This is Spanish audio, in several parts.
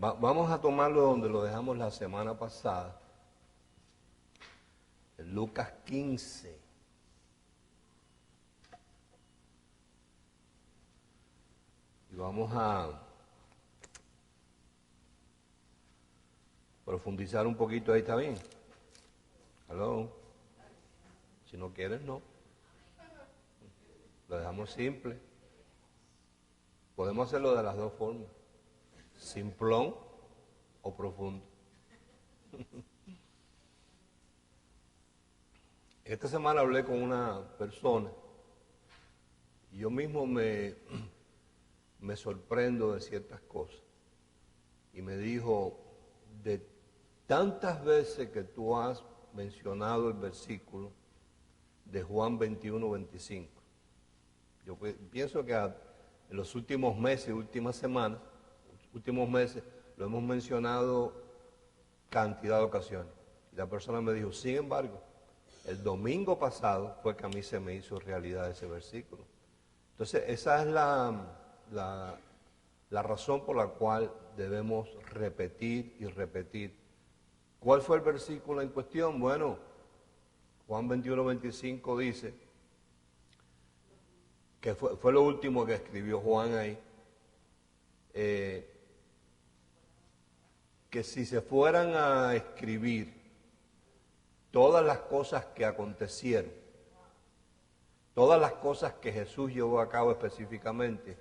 Vamos a tomarlo donde lo dejamos la semana pasada, en Lucas 15. Y vamos a profundizar un poquito ahí, ¿está bien? Hello. Si no quieres, no. Lo dejamos simple. Podemos hacerlo de las dos formas. Simplón o profundo. Esta semana hablé con una persona y yo mismo me sorprendo de ciertas cosas. Y me dijo, de tantas veces que tú has mencionado el versículo de Juan 21-25, yo pienso que en los últimos meses, últimas semanas, últimos meses, lo hemos mencionado cantidad de ocasiones. Y la persona me dijo, sin embargo, el domingo pasado fue que a mí se me hizo realidad ese versículo. Entonces, esa es la razón por la cual debemos repetir y repetir. ¿Cuál fue el versículo en cuestión? Bueno, Juan 21-25 dice, que fue lo último que escribió Juan ahí, que si se fueran a escribir todas las cosas que acontecieron, todas las cosas que Jesús llevó a cabo específicamente,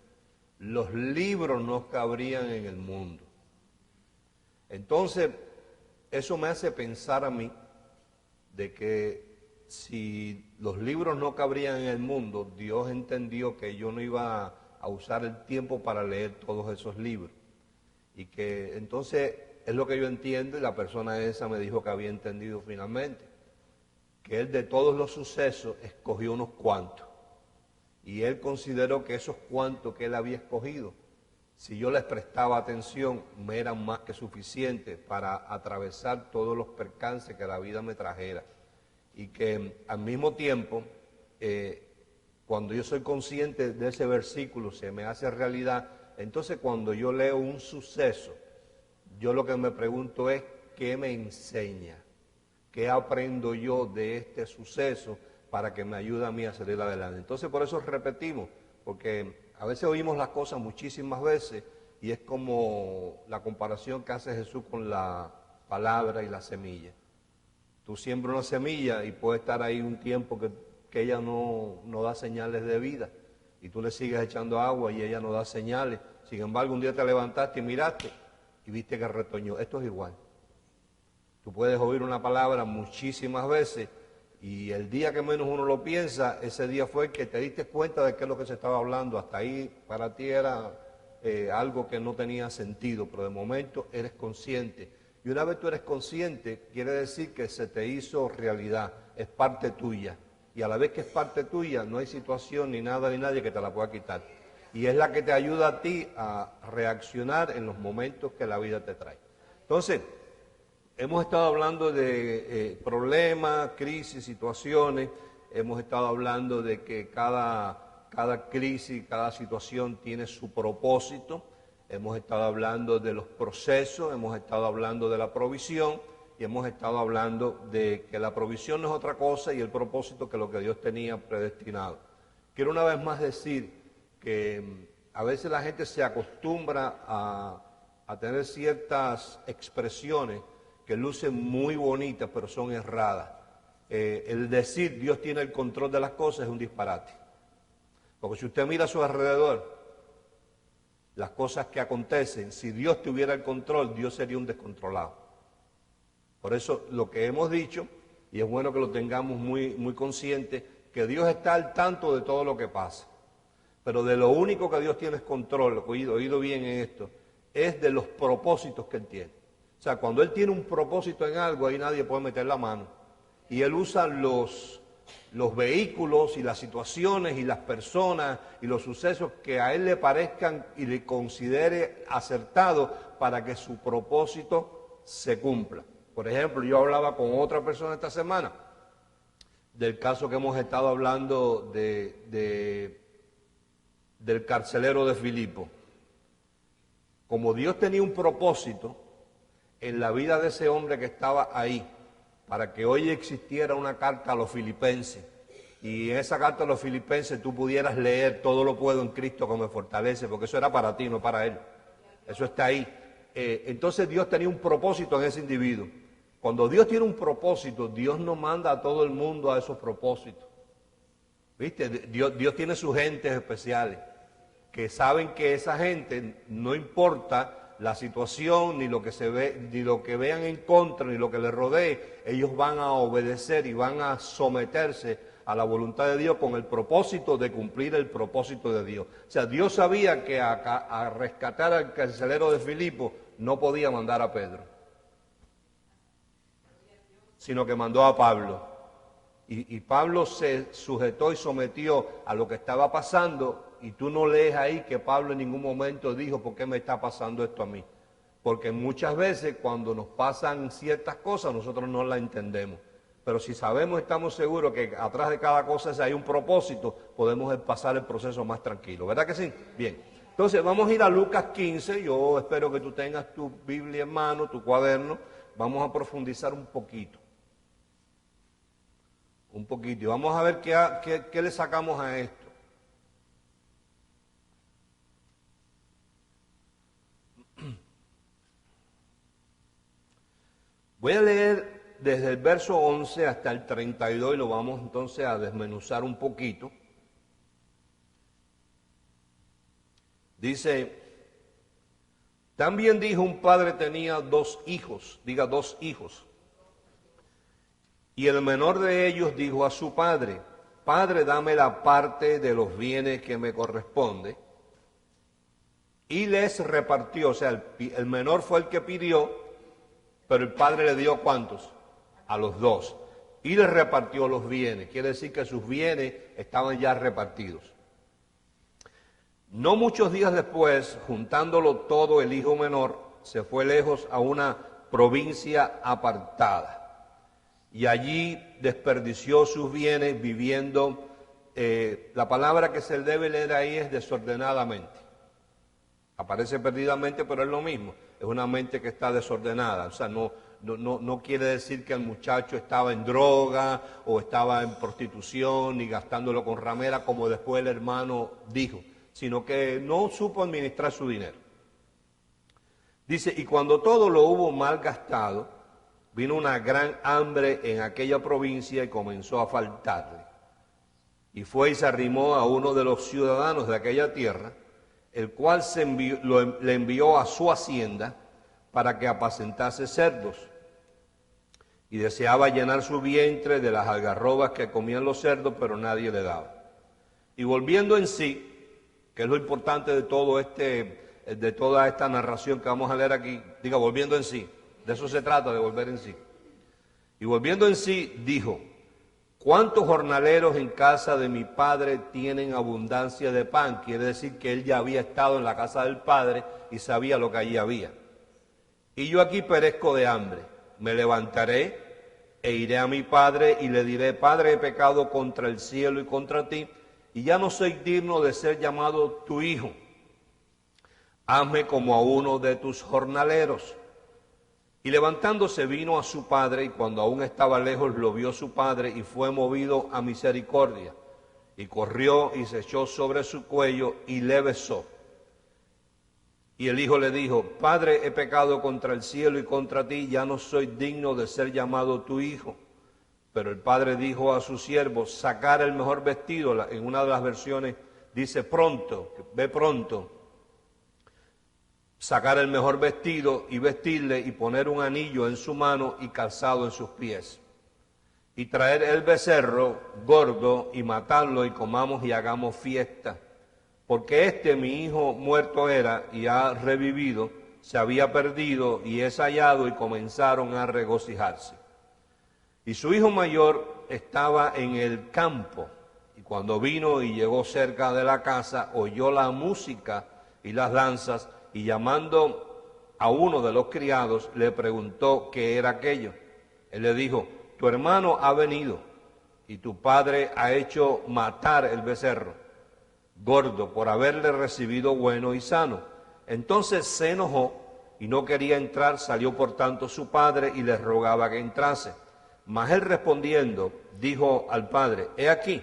los libros no cabrían en el mundo. Entonces, eso me hace pensar a mí de que si los libros no cabrían en el mundo, Dios entendió que yo no iba a usar el tiempo para leer todos esos libros. Y que entonces es lo que yo entiendo, y la persona esa me dijo que había entendido finalmente, que él de todos los sucesos escogió unos cuantos. Y él consideró que esos cuantos que él había escogido, si yo les prestaba atención, me eran más que suficientes para atravesar todos los percances que la vida me trajera. Y que al mismo tiempo, cuando yo soy consciente de ese versículo, se me hace realidad. Entonces, cuando yo leo un suceso, yo lo que me pregunto es, ¿qué me enseña? ¿Qué aprendo yo de este suceso para que me ayude a mí a salir adelante? Entonces, por eso repetimos, porque a veces oímos las cosas muchísimas veces y es como la comparación que hace Jesús con la palabra y la semilla. Tú siembras una semilla y puede estar ahí un tiempo que ella no da señales de vida y tú le sigues echando agua y ella no da señales. Sin embargo, un día te levantaste y miraste y viste que retoñó. Esto es igual. Tú puedes oír una palabra muchísimas veces y el día que menos uno lo piensa, ese día fue el que te diste cuenta de qué es lo que se estaba hablando. Hasta ahí para ti era algo que no tenía sentido, pero de momento eres consciente. Y una vez tú eres consciente, quiere decir que se te hizo realidad, es parte tuya. Y a la vez que es parte tuya, no hay situación ni nada ni nadie que te la pueda quitar. Y es la que te ayuda a ti a reaccionar en los momentos que la vida te trae. Entonces, hemos estado hablando de problemas, crisis, situaciones. Hemos estado hablando de que cada crisis, cada situación tiene su propósito. Hemos estado hablando de los procesos, hemos estado hablando de la provisión y hemos estado hablando de que la provisión no es otra cosa y el propósito que lo que Dios tenía predestinado. Quiero una vez más decir que a veces la gente se acostumbra a tener ciertas expresiones que lucen muy bonitas pero son erradas. El decir Dios tiene el control de las cosas es un disparate. Porque si usted mira a su alrededor, las cosas que acontecen, si Dios tuviera el control, Dios sería un descontrolado. Por eso lo que hemos dicho, y es bueno que lo tengamos muy consciente, que Dios está al tanto de todo lo que pasa. Pero de lo único que Dios tiene control, oído bien en esto, es de los propósitos que Él tiene. O sea, cuando Él tiene un propósito en algo, ahí nadie puede meter la mano. Y Él usa los vehículos y las situaciones y las personas y los sucesos que a Él le parezcan y le considere acertados para que su propósito se cumpla. Por ejemplo, yo hablaba con otra persona esta semana del caso que hemos estado hablando del carcelero de Filipo. como Dios tenía un propósito en la vida de ese hombre que estaba ahí, para que hoy existiera una carta a los filipenses, y en esa carta a los filipenses tú pudieras leer todo lo puedo en Cristo que me fortalece, porque eso era para ti, no para él. Eso está ahí. Entonces Dios tenía un propósito en ese individuo. Cuando Dios tiene un propósito, Dios no manda a todo el mundo a esos propósitos. ¿Viste? Dios tiene sus gentes especiales, que saben que esa gente, no importa la situación, ni lo que se ve, ni lo que vean en contra, ni lo que les rodee, ellos van a obedecer y van a someterse a la voluntad de Dios con el propósito de cumplir el propósito de Dios. O sea, Dios sabía que a rescatar al carcelero de Filipo no podía mandar a Pedro, sino que mandó a Pablo. Y Pablo se sujetó y sometió a lo que estaba pasando, y tú no lees ahí que Pablo en ningún momento dijo, ¿por qué me está pasando esto a mí? Porque muchas veces cuando nos pasan ciertas cosas nosotros no las entendemos. Pero si sabemos, estamos seguros que atrás de cada cosa hay un propósito, podemos pasar el proceso más tranquilo. ¿Verdad que sí? Bien. Entonces vamos a ir a Lucas 15. Yo espero que tú tengas tu Biblia en mano, tu cuaderno. Vamos a profundizar un poquito. Y vamos a ver qué le sacamos a esto. Voy a leer desde el verso 11 hasta el 32 y lo vamos entonces a desmenuzar un poquito. Dice, también dijo un padre tenía 2 hijos, diga 2 hijos. Y el menor de ellos dijo a su padre, Padre, dame la parte de los bienes que me corresponde. Y les repartió, o sea, el menor fue el que pidió, pero el padre le dio ¿cuántos? A los 2. Y les repartió los bienes, quiere decir que sus bienes estaban ya repartidos. No muchos días después, juntándolo todo, el hijo menor se fue lejos a una provincia apartada. Y allí desperdició sus bienes viviendo, la palabra que se debe leer ahí es desordenadamente. Aparece perdidamente, pero es lo mismo. Es una mente que está desordenada. O sea, no quiere decir que el muchacho estaba en droga o estaba en prostitución ni gastándolo con ramera, como después el hermano dijo, sino que no supo administrar su dinero. Dice, y cuando todo lo hubo mal gastado, vino una gran hambre en aquella provincia y comenzó a faltarle. Y fue y se arrimó a uno de los ciudadanos de aquella tierra, el cual le envió a su hacienda para que apacentase cerdos. Y deseaba llenar su vientre de las algarrobas que comían los cerdos, pero nadie le daba. Y volviendo en sí, que es lo importante de de toda esta narración que vamos a leer aquí, diga, volviendo en sí, de eso se trata, de volver en sí. Y volviendo en sí, dijo, ¿cuántos jornaleros en casa de mi padre tienen abundancia de pan? Quiere decir que él ya había estado en la casa del padre y sabía lo que allí había. Y yo aquí perezco de hambre. Me levantaré e iré a mi padre y le diré, Padre, he pecado contra el cielo y contra ti, y ya no soy digno de ser llamado tu hijo. Hazme como a uno de tus jornaleros. Y levantándose vino a su padre, y cuando aún estaba lejos lo vio su padre, y fue movido a misericordia. Y corrió y se echó sobre su cuello y le besó. Y el hijo le dijo, Padre, he pecado contra el cielo y contra ti, ya no soy digno de ser llamado tu hijo. Pero el padre dijo a su siervo, sacar el mejor vestido, en una de las versiones dice pronto, ve pronto. Sacar el mejor vestido y vestirle y poner un anillo en su mano y calzado en sus pies. Y traer el becerro gordo y matarlo y comamos y hagamos fiesta. Porque mi hijo muerto era y ha revivido, se había perdido y es hallado, y comenzaron a regocijarse. Y su hijo mayor estaba en el campo, y cuando vino y llegó cerca de la casa, oyó la música y las danzas, y llamando a uno de los criados, le preguntó qué era aquello. Él le dijo, tu hermano ha venido, y tu padre ha hecho matar el becerro gordo por haberle recibido bueno y sano. Entonces se enojó y no quería entrar, salió por tanto su padre y le rogaba que entrase. Mas él respondiendo, dijo al padre, he aquí,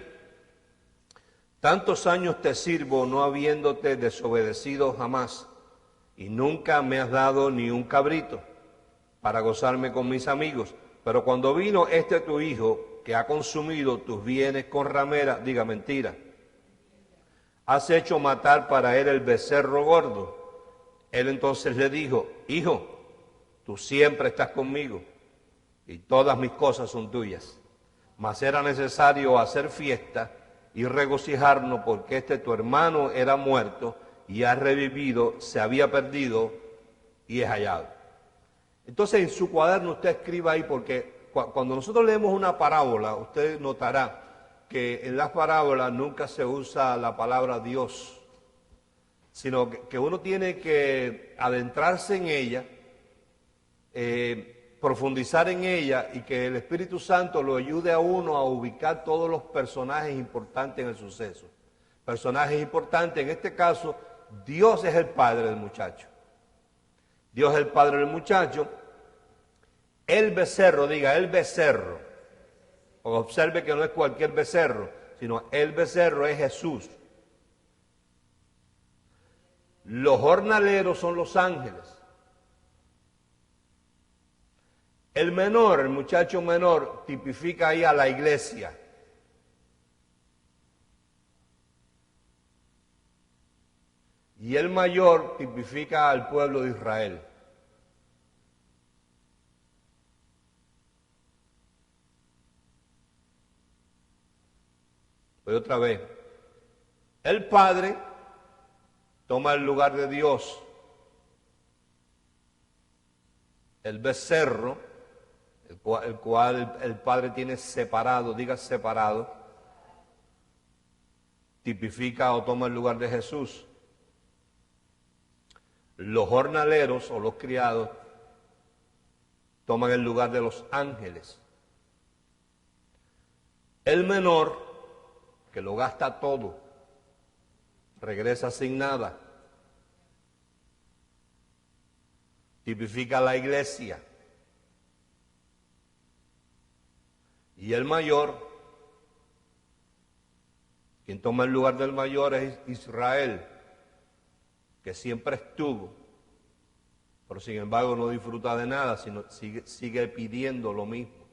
tantos años te sirvo no habiéndote desobedecido jamás, y nunca me has dado ni un cabrito para gozarme con mis amigos. Pero cuando vino este tu hijo, que ha consumido tus bienes con ramera, diga mentira, has hecho matar para él el becerro gordo. Él entonces le dijo, hijo, tú siempre estás conmigo y todas mis cosas son tuyas. Mas era necesario hacer fiesta y regocijarnos porque tu hermano era muerto y ha revivido, se había perdido y es hallado. Entonces en su cuaderno usted escriba ahí, porque cuando nosotros leemos una parábola, usted notará que en las parábolas nunca se usa la palabra Dios, sino que uno tiene que adentrarse en ella, profundizar en ella y que el Espíritu Santo lo ayude a uno a ubicar todos los personajes importantes en el suceso. Personajes importantes, en este caso, Dios es el padre del muchacho. Dios es el padre del muchacho. El becerro, diga, el becerro. Observe que no es cualquier becerro, sino el becerro es Jesús. Los jornaleros son los ángeles. El menor, el muchacho menor, tipifica ahí a la iglesia. Y el mayor tipifica al pueblo de Israel. Voy otra vez. El Padre toma el lugar de Dios. El becerro, el cual el Padre tiene separado, diga separado, tipifica o toma el lugar de Jesús. Los jornaleros o los criados toman el lugar de los ángeles. El menor, que lo gasta todo, regresa sin nada, tipifica a la iglesia. Y el mayor, quien toma el lugar del mayor es Israel, que siempre estuvo, pero sin embargo no disfruta de nada, sino sigue pidiendo lo mismo.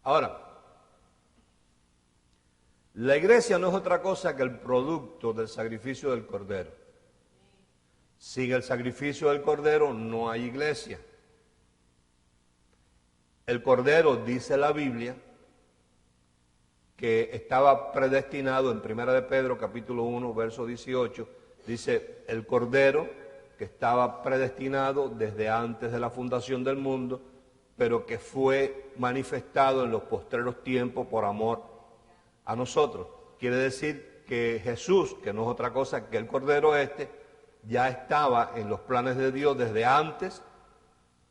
Ahora, la iglesia no es otra cosa que el producto del sacrificio del Cordero. Sin el sacrificio del Cordero no hay iglesia. El Cordero, dice la Biblia, que estaba predestinado en 1 de Pedro, capítulo 1, verso 18, dice, el Cordero que estaba predestinado desde antes de la fundación del mundo, pero que fue manifestado en los postreros tiempos por amor a nosotros. Quiere decir que Jesús, que no es otra cosa que el Cordero ya estaba en los planes de Dios desde antes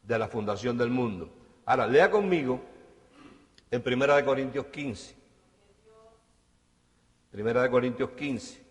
de la fundación del mundo. Ahora, lea conmigo en 1 de Corintios 15. 1 de Corintios 15.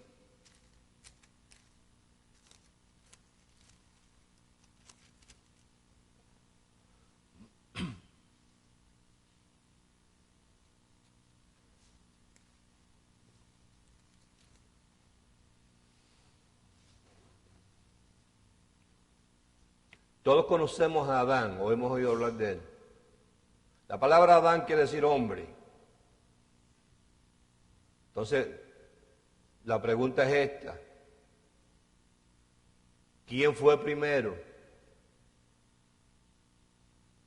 Todos conocemos a Adán, o hemos oído hablar de él. La palabra Adán quiere decir hombre. Entonces, la pregunta es esta. ¿Quién fue primero?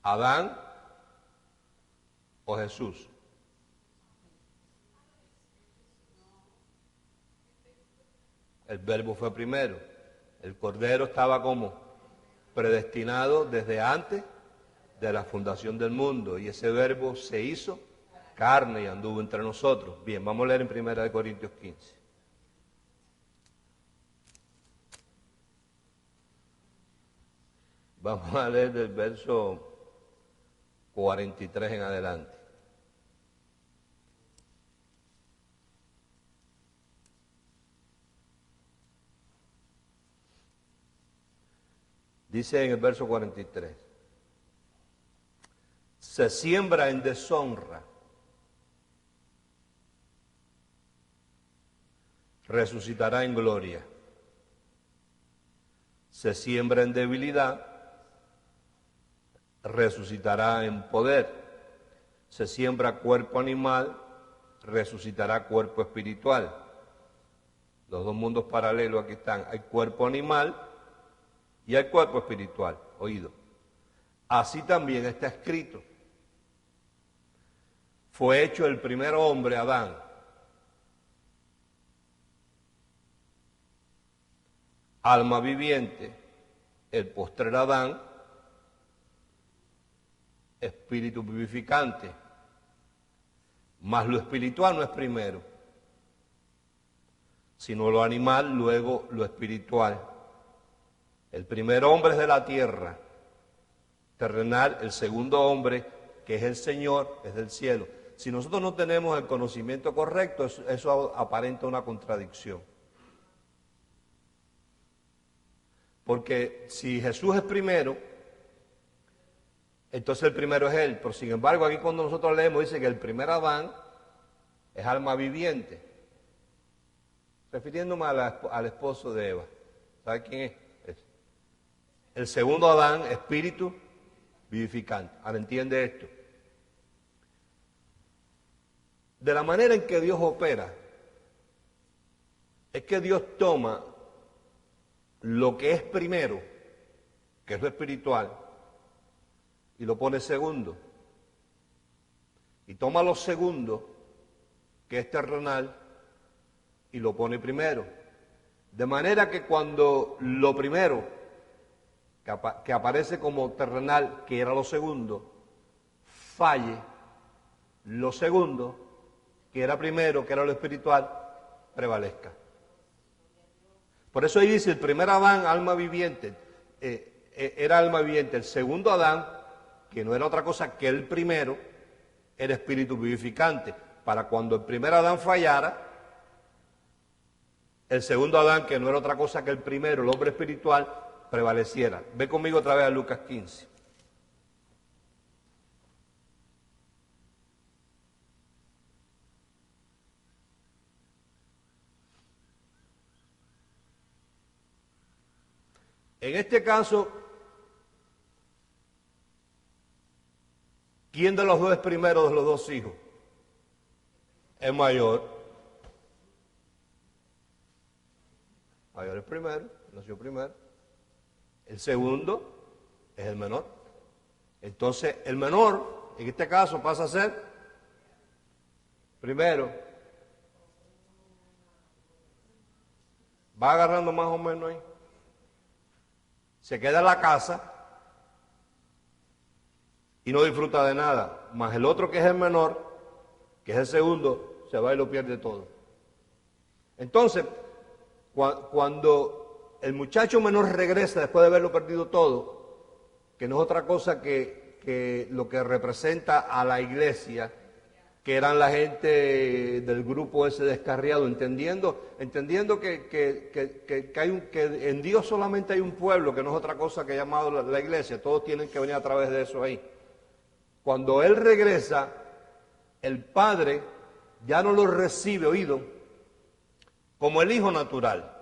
¿Adán o Jesús? El verbo fue primero. El Cordero estaba como predestinado desde antes de la fundación del mundo. Y ese verbo se hizo carne y anduvo entre nosotros. Bien, vamos a leer en 1 de Corintios 15. Vamos a leer del verso 43 en adelante. Dice en el verso 43, se siembra en deshonra, resucitará en gloria. Se siembra en debilidad, resucitará en poder. Se siembra cuerpo animal, resucitará cuerpo espiritual. Los dos mundos paralelos aquí están. Hay cuerpo animal y hay cuerpo espiritual. Oído. Así también está escrito. Fue hecho el primer hombre, Adán. Alma viviente, el postrer Adán, espíritu vivificante. Mas lo espiritual no es primero, sino lo animal, luego lo espiritual. El primer hombre es de la tierra, terrenal, el segundo hombre, que es el Señor, es del cielo. Si nosotros no tenemos el conocimiento correcto, eso aparenta una contradicción. Porque si Jesús es primero, entonces el primero es Él. Pero sin embargo, aquí cuando nosotros leemos, dice que el primer Adán es alma viviente. Refiriéndome al esposo de Eva. ¿Sabe quién es? El segundo Adán, espíritu vivificante. Ahora entiende esto. De la manera en que Dios opera, es que Dios toma lo que es primero, que es lo espiritual, y lo pone segundo. Y toma lo segundo, que es terrenal, y lo pone primero. De manera que cuando lo primero, que aparece como terrenal, que era lo segundo, falle, lo segundo, que era primero, que era lo espiritual, prevalezca. Por eso ahí dice, el primer Adán, alma viviente, era alma viviente. El segundo Adán, que no era otra cosa que el primero, era espíritu vivificante. Para cuando el primer Adán fallara, el segundo Adán, que no era otra cosa que el primero, el hombre espiritual, prevaleciera. Ve conmigo otra vez a Lucas 15. En este caso, ¿quién de los dos es primero de los dos hijos? El mayor. El mayor es primero, nació primero. El segundo es el menor. Entonces, el menor, en este caso, pasa a ser primero. Va agarrando más o menos ahí. Se queda en la casa y no disfruta de nada. Más el otro, que es el menor, que es el segundo, se va y lo pierde todo. Entonces, cuando el muchacho menor regresa después de haberlo perdido todo, que no es otra cosa que lo que representa a la iglesia, que eran la gente del grupo ese descarriado, entendiendo que en Dios solamente hay un pueblo, que no es otra cosa que llamado la iglesia, todos tienen que venir a través de eso ahí. Cuando él regresa, el padre ya no lo recibe, oído, como el hijo natural.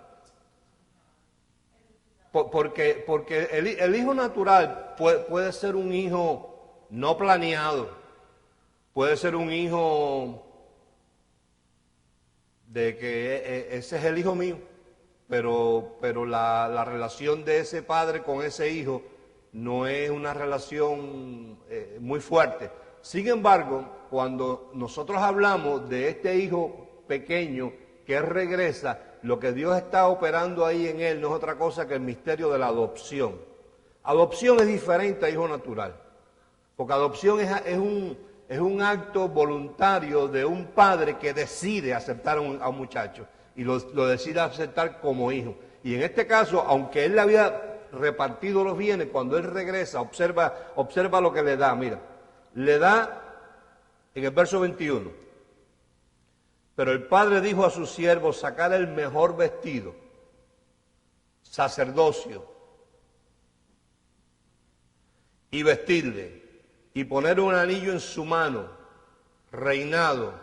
Porque el hijo natural puede ser un hijo no planeado, puede ser un hijo de que ese es el hijo mío, pero la relación de ese padre con ese hijo no es una relación muy fuerte. Sin embargo, cuando nosotros hablamos de este hijo pequeño que regresa, lo que Dios está operando ahí en él no es otra cosa que el misterio de la adopción. Adopción es diferente a hijo natural, porque adopción es un acto voluntario de un padre que decide aceptar a un muchacho y lo decide aceptar como hijo. Y en este caso, aunque él le había repartido los bienes, cuando él regresa, observa lo que le da. Mira, le da en el verso 21. Pero el padre dijo a sus siervos: sacar el mejor vestido, sacerdocio, y vestirle, y poner un anillo en su mano, reinado,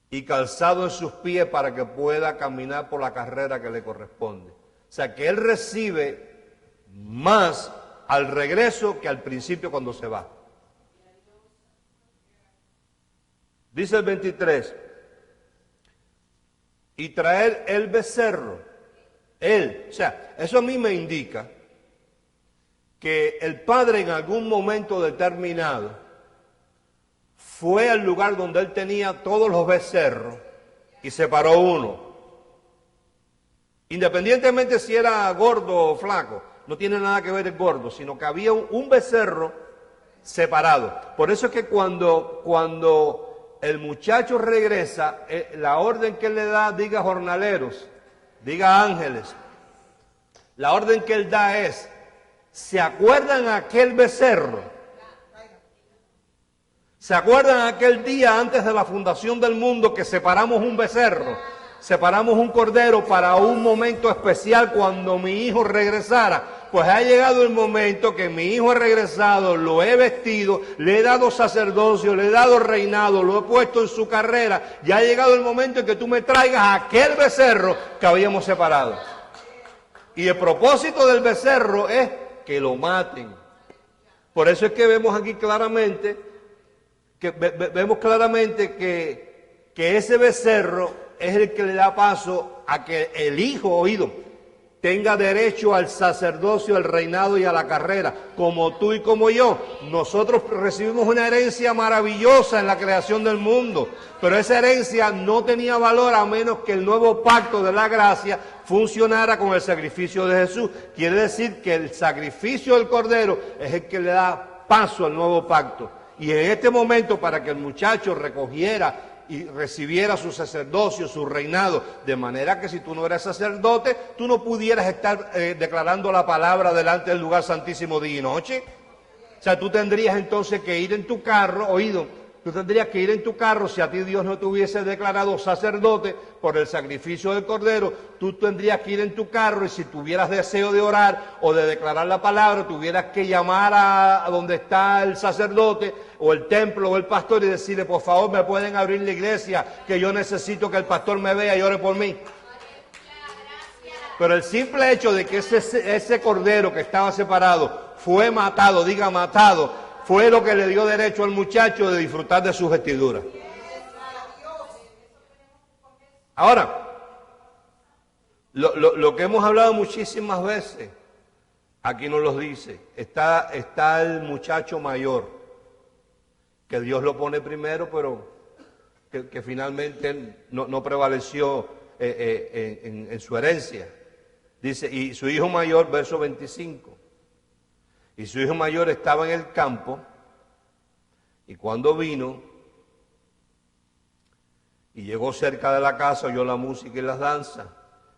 y calzado en sus pies para que pueda caminar por la carrera que le corresponde. O sea, que él recibe más al regreso que al principio cuando se va. Dice el 23, y traer el becerro, él, o sea, eso a mí me indica que el padre en algún momento determinado fue al lugar donde él tenía todos los becerros y separó uno. Independientemente si era gordo o flaco, no tiene nada que ver el gordo, sino que había un becerro separado. Por eso es que cuando el muchacho regresa, la orden que él le da, diga jornaleros, diga ángeles, la orden que él da es, ¿se acuerdan aquel becerro? ¿Se acuerdan aquel día antes de la fundación del mundo que separamos un becerro? Separamos un cordero para un momento especial cuando mi hijo regresara. Pues ha llegado el momento que mi hijo ha regresado, lo he vestido, le he dado sacerdocio, le he dado reinado, lo he puesto en su carrera. Ya ha llegado el momento en que tú me traigas aquel becerro que habíamos separado. Y el propósito del becerro es que lo maten. Por eso es que vemos aquí claramente, que ese becerro es el que le da paso a que el hijo oído tenga derecho al sacerdocio, al reinado y a la carrera, como tú y como yo. Nosotros recibimos una herencia maravillosa en la creación del mundo, pero esa herencia no tenía valor a menos que el nuevo pacto de la gracia funcionara con el sacrificio de Jesús. Quiere decir que el sacrificio del Cordero es el que le da paso al nuevo pacto. Y en este momento, para que el muchacho recogiera y recibiera su sacerdocio, su reinado, de manera que si tú no eres sacerdote, tú no pudieras estar declarando la palabra delante del lugar santísimo día y noche. O sea, tú tendrías entonces que ir en tu carro, tú tendrías que ir en tu carro, si a ti Dios no te hubiese declarado sacerdote por el sacrificio del Cordero, tú tendrías que ir en tu carro y si tuvieras deseo de orar o de declarar la palabra, tuvieras que llamar a donde está el sacerdote o el templo o el pastor y decirle, por favor, me pueden abrir la iglesia, que yo necesito que el pastor me vea y ore por mí. Pero el simple hecho de que ese cordero que estaba separado fue matado, diga matado, fue lo que le dio derecho al muchacho de disfrutar de sus vestiduras. Ahora, lo que hemos hablado muchísimas veces, aquí nos lo dice, está el muchacho mayor, que Dios lo pone primero, pero que finalmente no prevaleció en su herencia. Dice, y su hijo mayor, verso 25. Y su hijo mayor estaba en el campo, y cuando vino, y llegó cerca de la casa, oyó la música y las danzas,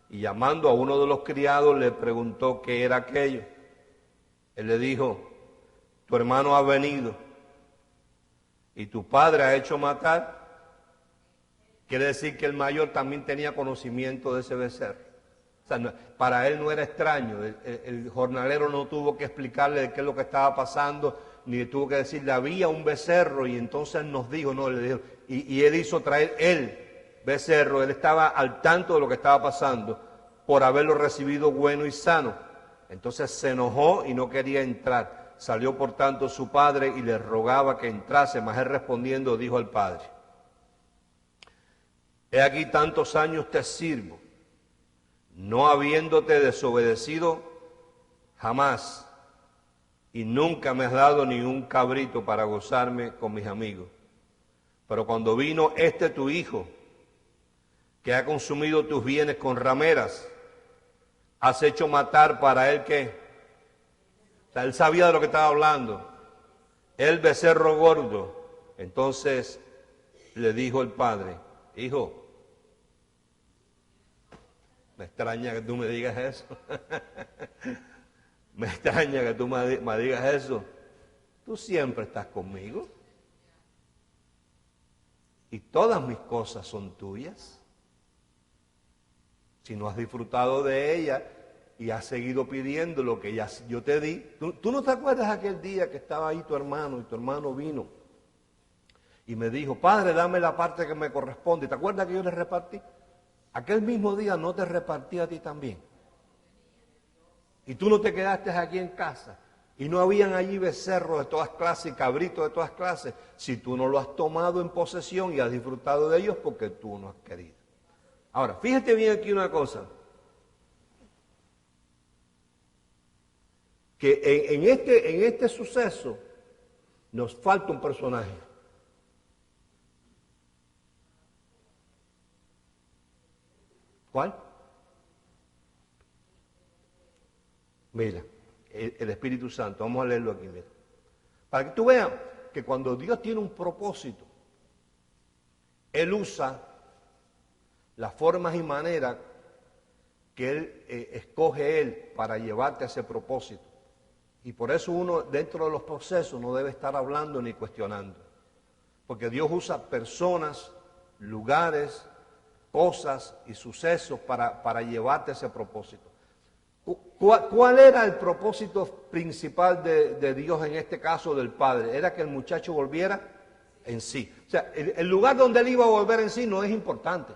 y llamando a uno de los criados, le preguntó qué era aquello. Él le dijo, tu hermano ha venido, y tu padre ha hecho matar. Quiere decir que el mayor también tenía conocimiento de ese becerro. O sea, para él no era extraño, el jornalero no tuvo que explicarle qué es lo que estaba pasando, ni tuvo que decirle, había un becerro, y entonces nos dijo, no, le dijo, y él hizo traer el becerro, él estaba al tanto de lo que estaba pasando, por haberlo recibido bueno y sano. Entonces se enojó y no quería entrar. Salió por tanto su padre y le rogaba que entrase, mas él respondiendo dijo al padre, he aquí tantos años te sirvo, no habiéndote desobedecido jamás, y nunca me has dado ni un cabrito para gozarme con mis amigos. Pero cuando vino este tu hijo, que ha consumido tus bienes con rameras, has hecho matar para él que, o sea, él sabía de lo que estaba hablando, el becerro gordo. Entonces le dijo el padre, hijo, me extraña que tú me digas eso. Me extraña que tú me digas eso. Tú siempre estás conmigo. Y todas mis cosas son tuyas. Si no has disfrutado de ellas, y has seguido pidiendo lo que ya yo te di. ¿Tú no te acuerdas aquel día que estaba ahí tu hermano y tu hermano vino y me dijo, Padre, dame la parte que me corresponde? ¿Te acuerdas que yo le repartí? Aquel mismo día no te repartí a ti también. Y tú no te quedaste aquí en casa. Y no habían allí becerros de todas clases y cabritos de todas clases, si tú no lo has tomado en posesión y has disfrutado de ellos porque tú no has querido. Ahora, fíjate bien aquí una cosa. Que en este suceso nos falta un personaje. ¿Cuál? Mira, el Espíritu Santo. Vamos a leerlo aquí, mira. Para que tú veas que cuando Dios tiene un propósito, Él usa las formas y maneras que Él escoge Él para llevarte a ese propósito. Y por eso uno dentro de los procesos no debe estar hablando ni cuestionando. Porque Dios usa personas, lugares, cosas y sucesos para llevarte a ese propósito. ¿Cuál era el propósito principal de Dios en este caso del Padre? Era que el muchacho volviera en sí. O sea, el lugar donde él iba a volver en sí no es importante.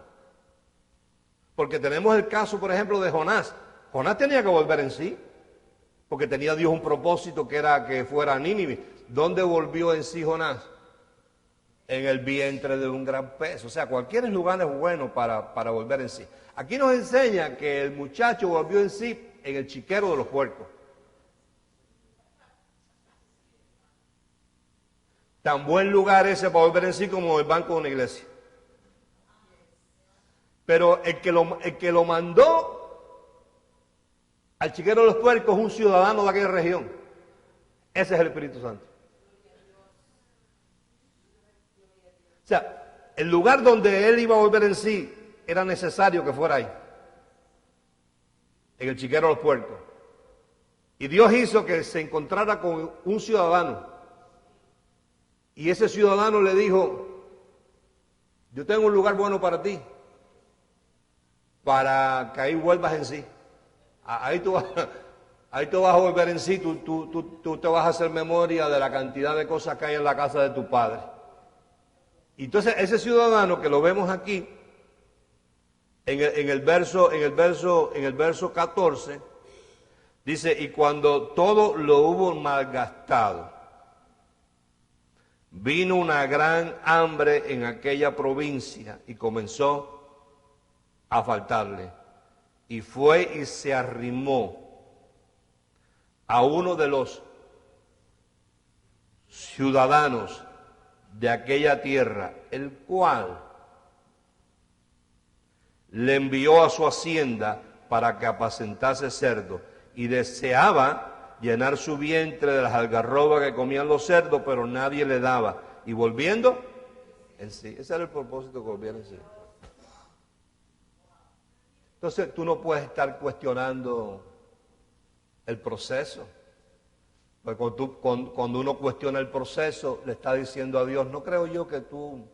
Porque tenemos el caso, por ejemplo, de Jonás. Jonás tenía que volver en sí, porque tenía Dios un propósito que era que fuera a Nínive. ¿Dónde volvió en sí Jonás? En el vientre de un gran pez. O sea, cualquier lugar es bueno para volver en sí. Aquí nos enseña que el muchacho volvió en sí en el chiquero de los puercos. Tan buen lugar ese para volver en sí como el banco de una iglesia. Pero el que lo mandó al chiquero de los puercos es un ciudadano de aquella región. Ese es el Espíritu Santo. O sea, el lugar donde él iba a volver en sí era necesario que fuera ahí, en el chiquero de los puercos. Y Dios hizo que se encontrara con un ciudadano. Y ese ciudadano le dijo, yo tengo un lugar bueno para ti, para que ahí vuelvas en sí. Ahí tú vas a volver en sí, tú te vas a hacer memoria de la cantidad de cosas que hay en la casa de tu padre. Y entonces ese ciudadano que lo vemos aquí, en el verso 14, dice, y cuando todo lo hubo malgastado, vino una gran hambre en aquella provincia y comenzó a faltarle. Y fue y se arrimó a uno de los ciudadanos de aquella tierra, el cual le envió a su hacienda para que apacentase cerdos, y deseaba llenar su vientre de las algarrobas que comían los cerdos, pero nadie le daba. Y volviendo en sí, ese era el propósito, que volviera en sí. Entonces tú no puedes estar cuestionando el proceso. Porque cuando uno cuestiona el proceso, le está diciendo a Dios, no creo yo que tú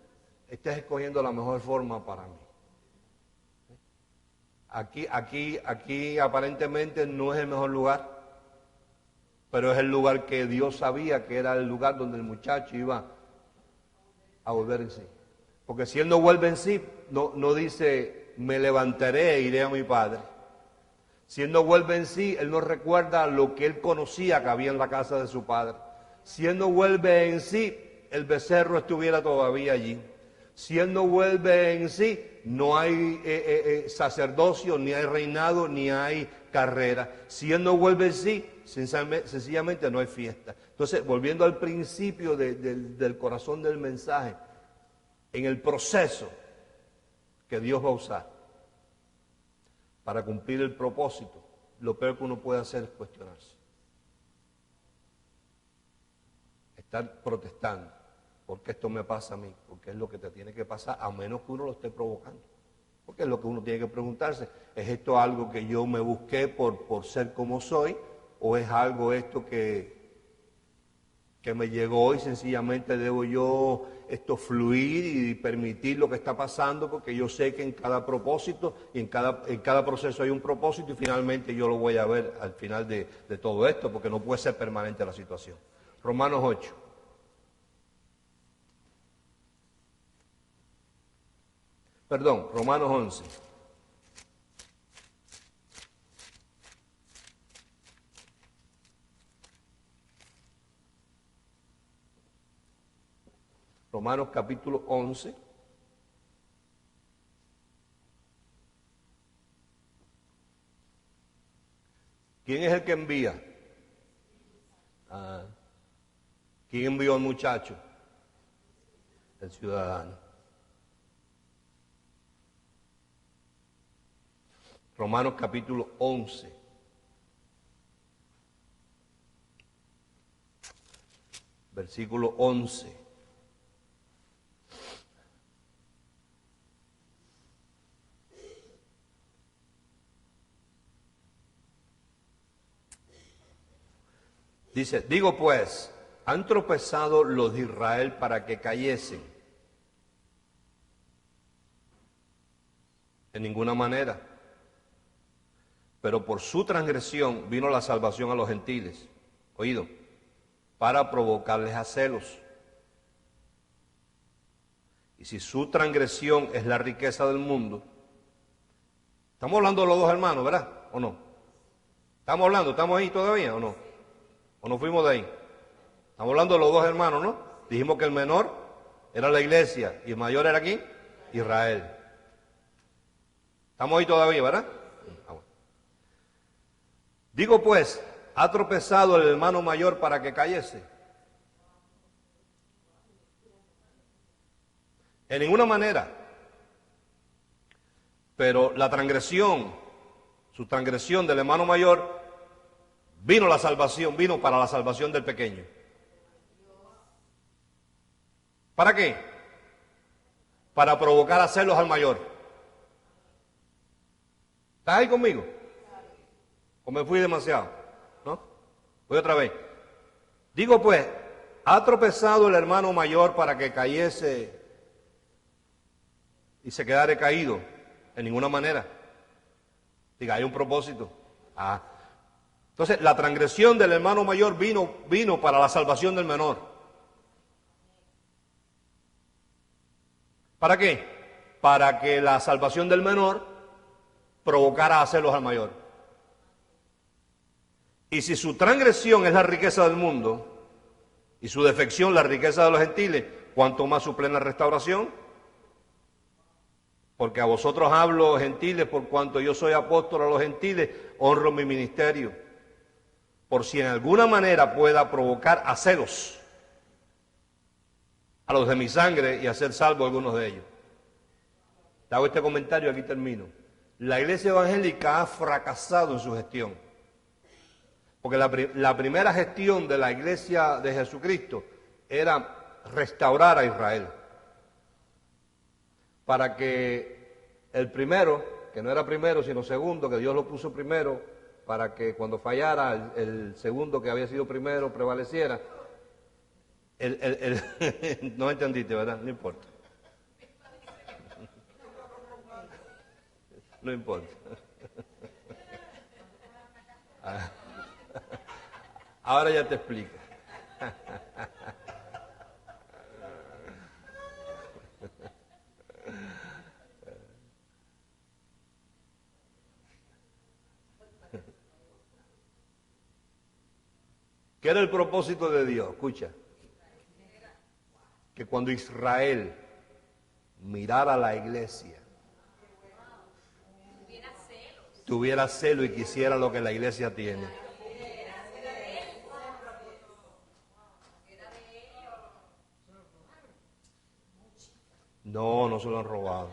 estés escogiendo la mejor forma para mí. Aquí aparentemente no es el mejor lugar, pero es el lugar que Dios sabía que era el lugar donde el muchacho iba a volver en sí. Porque si él no vuelve en sí, no dice, me levantaré e iré a mi padre. Si él no vuelve en sí, él no recuerda lo que él conocía que había en la casa de su padre. Si él no vuelve en sí, el becerro estuviera todavía allí. Si él no vuelve en sí, no hay sacerdocio, ni hay reinado, ni hay carrera. Si él no vuelve en sí, sencillamente no hay fiesta. Entonces, volviendo al principio del corazón del mensaje, en el proceso que Dios va a usar para cumplir el propósito, lo peor que uno puede hacer es cuestionarse. Estar protestando. ¿Por qué esto me pasa a mí? Porque es lo que te tiene que pasar, a menos que uno lo esté provocando. Porque es lo que uno tiene que preguntarse. ¿Es esto algo que yo me busqué por ser como soy? ¿O es algo esto que que me llegó y sencillamente debo yo fluir y permitir lo que está pasando, porque yo sé que en cada propósito y en cada proceso hay un propósito y finalmente yo lo voy a ver al final de todo esto, porque no puede ser permanente la situación. Romanos 8. Perdón, Romanos 11. Romanos capítulo 11. ¿Quién es el que envía? ¿Quién envió al muchacho? El ciudadano. Romanos capítulo 11. Versículo 11. Dice, digo pues, han tropezado los de Israel para que cayesen. En ninguna manera. Pero por su transgresión vino la salvación a los gentiles. Oído, para provocarles a celos. Y si su transgresión es la riqueza del mundo, estamos hablando de los dos hermanos, ¿verdad? ¿O no? ¿Estamos hablando? ¿Estamos ahí todavía o no? ¿O nos fuimos de ahí? Estamos hablando de los dos hermanos, ¿no? Dijimos que el menor era la iglesia y el mayor era ¿quién? Israel. Estamos ahí todavía, ¿verdad? Digo pues, ¿ha tropezado el hermano mayor para que cayese? En ninguna manera. Pero la transgresión, su transgresión del hermano mayor, vino la salvación, vino para la salvación del pequeño. ¿Para qué? Para provocar a celos al mayor. ¿Estás ahí conmigo? ¿O me fui demasiado? ¿No? Voy otra vez. Digo pues, ¿ha tropezado el hermano mayor para que cayese y se quedara caído? En ninguna manera. Diga, hay un propósito. Entonces, la transgresión del hermano mayor vino para la salvación del menor. ¿Para qué? Para que la salvación del menor provocara a celos al mayor. Y si su transgresión es la riqueza del mundo y su defección la riqueza de los gentiles, ¿cuánto más su plena restauración? Porque a vosotros hablo, gentiles, por cuanto yo soy apóstol a los gentiles, honro mi ministerio, por si en alguna manera pueda provocar a celos a los de mi sangre y hacer salvo a algunos de ellos. Te hago este comentario y aquí termino. La iglesia evangélica ha fracasado en su gestión. Porque la primera gestión de la iglesia de Jesucristo era restaurar a Israel. Para que el primero, que no era primero sino segundo, que Dios lo puso primero, para que cuando fallara el segundo que había sido primero prevaleciera. No entendiste, ¿verdad? No importa. No importa. Ahora ya te explico. ¿Qué era el propósito de Dios? Escucha. Que cuando Israel mirara a la iglesia, tuviera celo y quisiera lo que la iglesia tiene. No, no se lo han robado.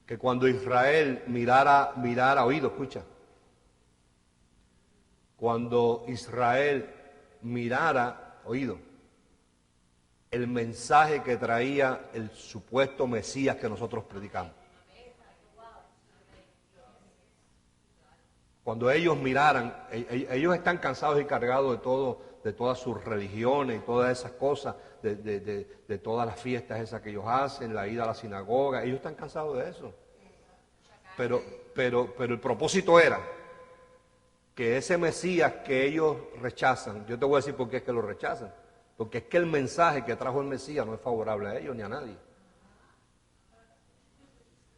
Que cuando Israel mirara, oído, escucha. Cuando Israel mirara, oído, el mensaje que traía el supuesto Mesías que nosotros predicamos. Cuando ellos miraran, ellos están cansados y cargados de todo, de todas sus religiones y todas esas cosas, de todas las fiestas esas que ellos hacen, la ida a la sinagoga, ellos están cansados de eso. Pero el propósito era que ese Mesías que ellos rechazan, yo te voy a decir por qué es que lo rechazan, porque es que el mensaje que trajo el Mesías no es favorable a ellos ni a nadie.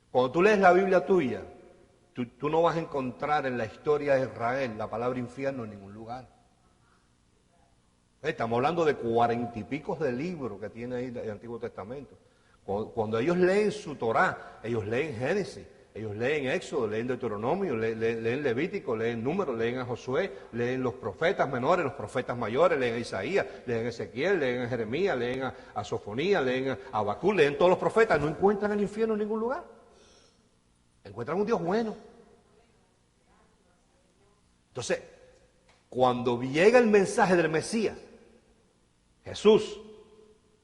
Cuando tú lees la Biblia tuya, tú no vas a encontrar en la historia de Israel la palabra infierno en ningún lugar. Estamos hablando de 40 y pico de libros que tiene ahí el Antiguo Testamento. Cuando ellos leen su Torá, ellos leen Génesis, ellos leen Éxodo, leen Deuteronomio, leen Levítico, leen Números, leen a Josué, leen los profetas menores, los profetas mayores, leen a Isaías, leen a Ezequiel, leen a Jeremías, leen a Sofonía, leen a Habacuc, leen todos los profetas. No encuentran el infierno en ningún lugar. Encuentran un Dios bueno. Entonces, cuando llega el mensaje del Mesías, Jesús,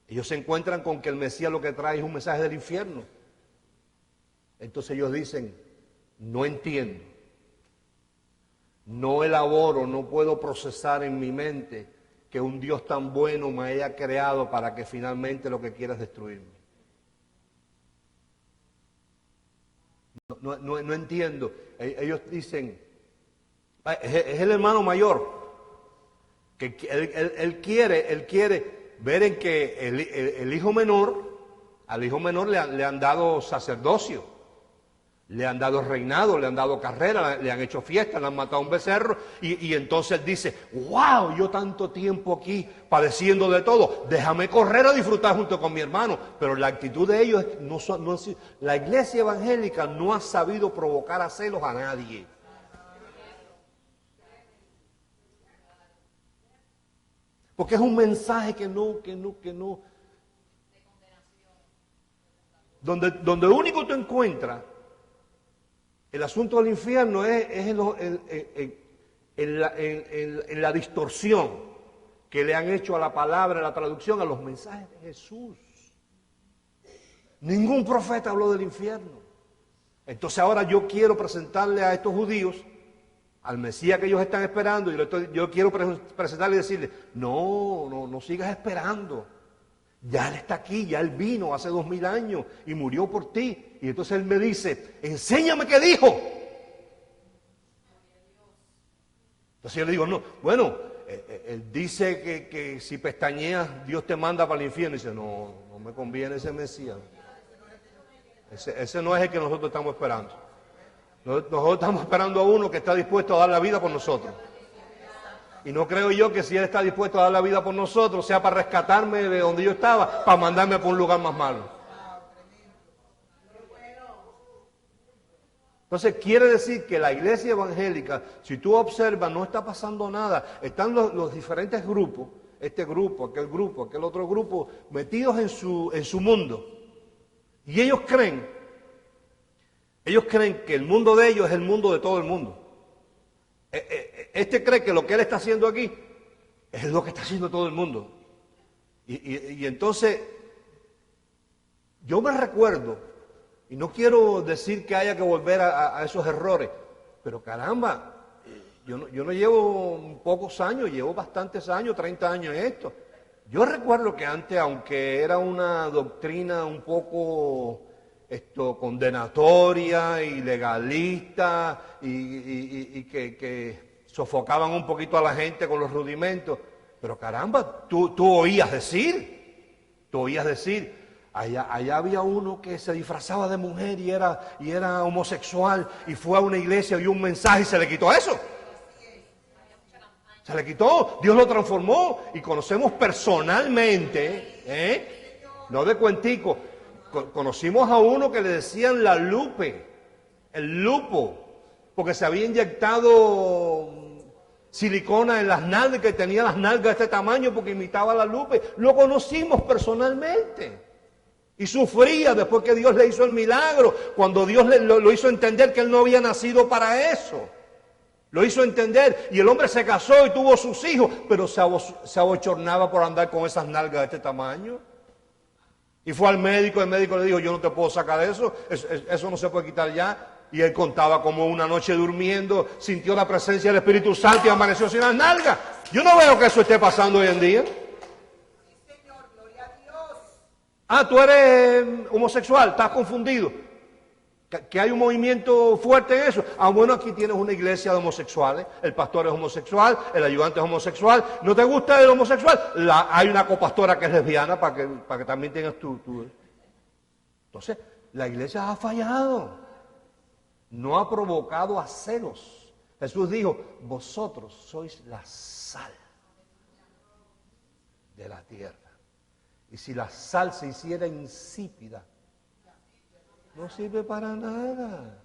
ellos se encuentran con que el Mesías lo que trae es un mensaje del infierno. Entonces ellos dicen, no entiendo, no elaboro, no puedo procesar en mi mente que un Dios tan bueno me haya creado para que finalmente lo que quiera es destruirme. No entiendo. Ellos dicen, es el hermano mayor, que él quiere ver en que el hijo menor, al hijo menor le han dado sacerdocio, le han dado reinado, le han dado carrera, le han hecho fiesta, le han matado un becerro, y entonces él dice, wow, yo tanto tiempo aquí padeciendo de todo, déjame correr a disfrutar junto con mi hermano. Pero la actitud de ellos, la iglesia evangélica no ha sabido provocar a celos a nadie. Porque es un mensaje que no. Donde único tú encuentras el asunto del infierno es en la distorsión que le han hecho a la palabra, a la traducción, a los mensajes de Jesús. Ningún profeta habló del infierno. Entonces ahora yo quiero presentarle a estos judíos al Mesías que ellos están esperando, yo quiero presentarle y decirle, no sigas esperando. Ya Él está aquí, ya Él vino hace 2000 años y murió por ti. Y entonces Él me dice, enséñame qué dijo. Entonces yo le digo, no, bueno, Él dice que si pestañeas, Dios te manda para el infierno. Y dice, no me conviene ese Mesías. Ese no es el que nosotros estamos esperando. Nosotros estamos esperando a uno que está dispuesto a dar la vida por nosotros. Y no creo yo que si Él está dispuesto a dar la vida por nosotros, sea para rescatarme de donde yo estaba, para mandarme por un lugar más malo. Entonces quiere decir que la iglesia evangélica, si tú observas, no está pasando nada. Están los diferentes grupos, este grupo, aquel otro grupo, metidos en su mundo. Y ellos creen que el mundo de ellos es el mundo de todo el mundo. Este cree que lo que él está haciendo aquí es lo que está haciendo todo el mundo. Y entonces, yo me recuerdo, y no quiero decir que haya que volver a esos errores, pero caramba, yo no llevo pocos años, llevo bastantes años, 30 años en esto. Yo recuerdo que antes, aunque era una doctrina un poco condenatoria y legalista y que sofocaban un poquito a la gente con los rudimentos, pero caramba, tú oías decir, allá había uno que se disfrazaba de mujer y era homosexual y fue a una iglesia y dio un mensaje y se le quitó eso. Se le quitó, Dios lo transformó y conocemos personalmente, no de cuentico, conocimos a uno que le decían la lupe, el lupo, porque se había inyectado silicona en las nalgas, que tenía las nalgas de este tamaño porque imitaba la lupe. Lo conocimos personalmente y sufría después que Dios le hizo el milagro, cuando Dios lo hizo entender que él no había nacido para eso. Lo hizo entender y el hombre se casó y tuvo sus hijos, pero se abochornaba por andar con esas nalgas de este tamaño. Y fue al médico, el médico le dijo, yo no te puedo sacar eso no se puede quitar ya. Y él contaba como una noche durmiendo, sintió la presencia del Espíritu Santo y amaneció sin las nalgas. Yo no veo que eso esté pasando hoy en día. Ah, tú eres homosexual, estás confundido. Que hay un movimiento fuerte en eso. Ah, bueno, aquí tienes una iglesia de homosexuales. El pastor es homosexual, el ayudante es homosexual. ¿No te gusta el homosexual? Hay una copastora que es lesbiana para que también tengas tú. Entonces, la iglesia ha fallado. No ha provocado a celos. Jesús dijo, vosotros sois la sal de la tierra. Y si la sal se hiciera insípida, no sirve para nada.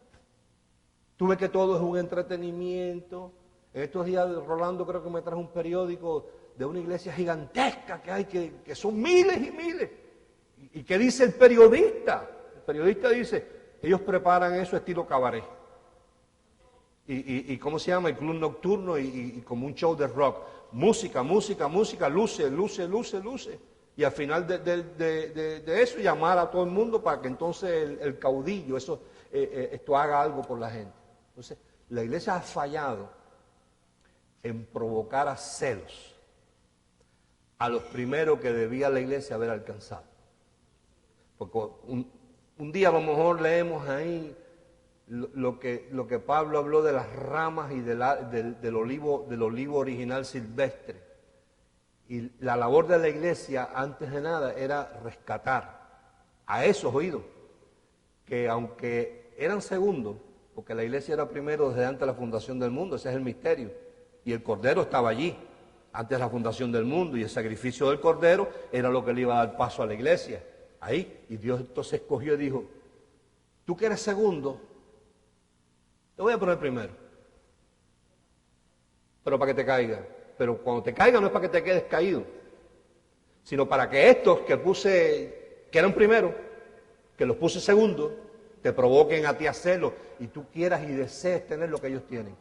Tú ves que todo es un entretenimiento. En estos días Rolando creo que me trajo un periódico de una iglesia gigantesca que hay, que son miles y miles. ¿Y qué dice el periodista? El periodista dice, ellos preparan eso estilo cabaret. Y ¿cómo se llama? El club nocturno y como un show de rock. Música, luces. Y al final de eso llamar a todo el mundo para que entonces el caudillo, esto haga algo por la gente. Entonces, la iglesia ha fallado en provocar a celos a los primeros que debía la iglesia haber alcanzado. Porque un día a lo mejor leemos ahí lo que Pablo habló de las ramas y del olivo original silvestre. Y la labor de la iglesia, antes de nada, era rescatar a esos oídos, que aunque eran segundos, porque la iglesia era primero desde antes de la fundación del mundo, ese es el misterio, y el Cordero estaba allí, antes de la fundación del mundo, y el sacrificio del Cordero era lo que le iba a dar paso a la iglesia, ahí, y Dios entonces escogió y dijo, tú que eres segundo, te voy a poner primero, pero para que te caiga. Pero cuando te caiga no es para que te quedes caído, sino para que estos que eran primeros, que los puse segundos, te provoquen a ti a hacerlo y tú quieras y desees tener lo que ellos tienen.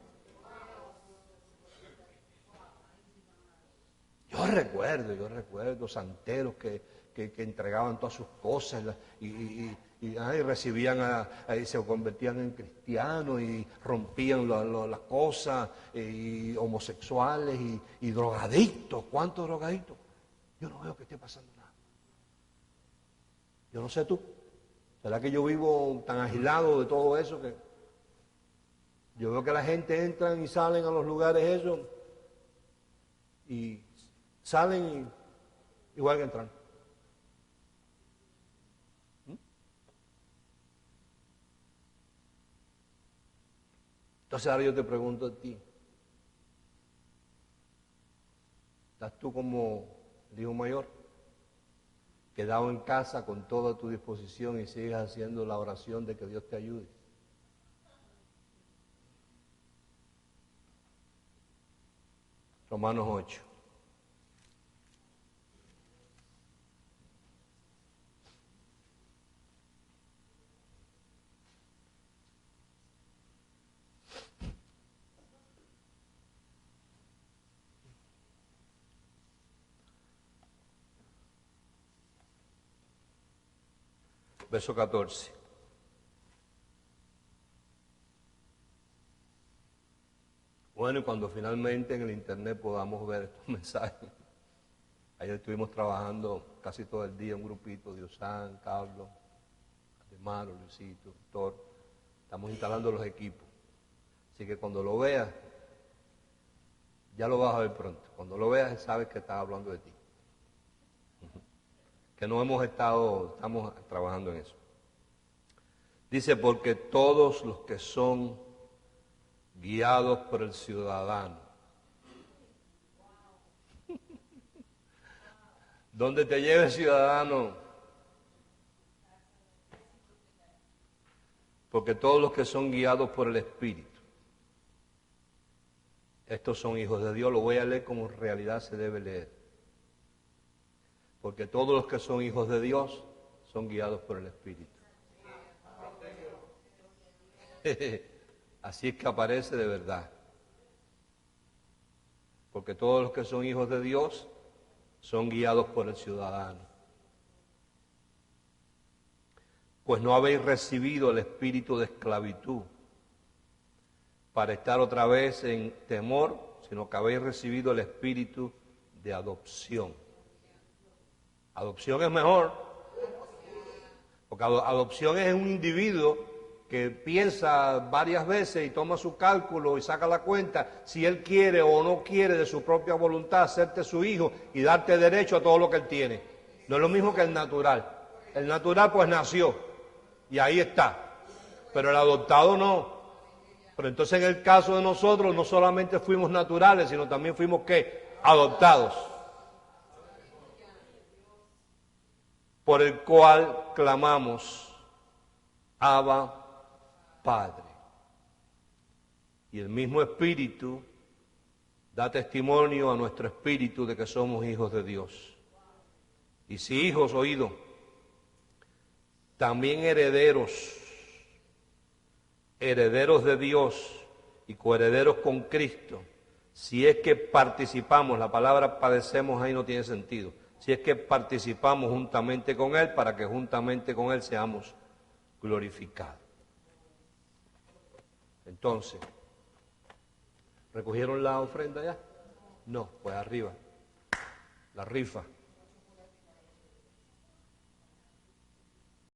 Yo recuerdo santeros que entregaban todas sus cosas y recibían, se convertían en cristianos y rompían las cosas, y homosexuales y drogadictos. ¿Cuántos drogadictos? Yo no veo que esté pasando nada. Yo no sé tú. ¿Será que yo vivo tan agilado de todo eso que yo veo que la gente entran y salen a los lugares esos y salen igual que entran? Entonces ahora yo te pregunto a ti, ¿estás tú como el hijo mayor, quedado en casa con toda tu disposición y sigues haciendo la oración de que Dios te ayude? Romanos 8. Verso 14. Bueno, y cuando finalmente en el internet podamos ver estos mensajes. Ayer estuvimos trabajando casi todo el día un grupito, Diosán, Carlos, Ademaro, Luisito, Víctor. Estamos instalando los equipos. Así que cuando lo veas, ya lo vas a ver pronto. Cuando lo veas, sabes que estás hablando de ti. Que no estamos trabajando en eso. Dice, porque todos los que son guiados por el ciudadano. ¿Dónde te lleve el ciudadano? Porque todos los que son guiados por el Espíritu, estos son hijos de Dios. Lo voy a leer como en realidad se debe leer. Porque todos los que son hijos de Dios son guiados por el Espíritu. Así es que aparece de verdad. Porque todos los que son hijos de Dios son guiados por el ciudadano. Pues no habéis recibido el espíritu de esclavitud para estar otra vez en temor, sino que habéis recibido el espíritu de adopción. Adopción es mejor, porque adopción es un individuo que piensa varias veces y toma su cálculo y saca la cuenta si él quiere o no quiere de su propia voluntad hacerte su hijo y darte derecho a todo lo que él tiene. No es lo mismo que el natural. El natural pues nació y ahí está, pero el adoptado no. Pero entonces en el caso de nosotros no solamente fuimos naturales, sino también fuimos ¿qué? Adoptados. Por el cual clamamos, Abba, Padre. Y el mismo Espíritu da testimonio a nuestro espíritu de que somos hijos de Dios. Y si hijos, oído, también herederos, herederos de Dios y coherederos con Cristo, si es que participamos, la palabra padecemos ahí no tiene sentido, si es que participamos juntamente con Él para que juntamente con Él seamos glorificados. Entonces, ¿recogieron la ofrenda ya? No, pues arriba, la rifa.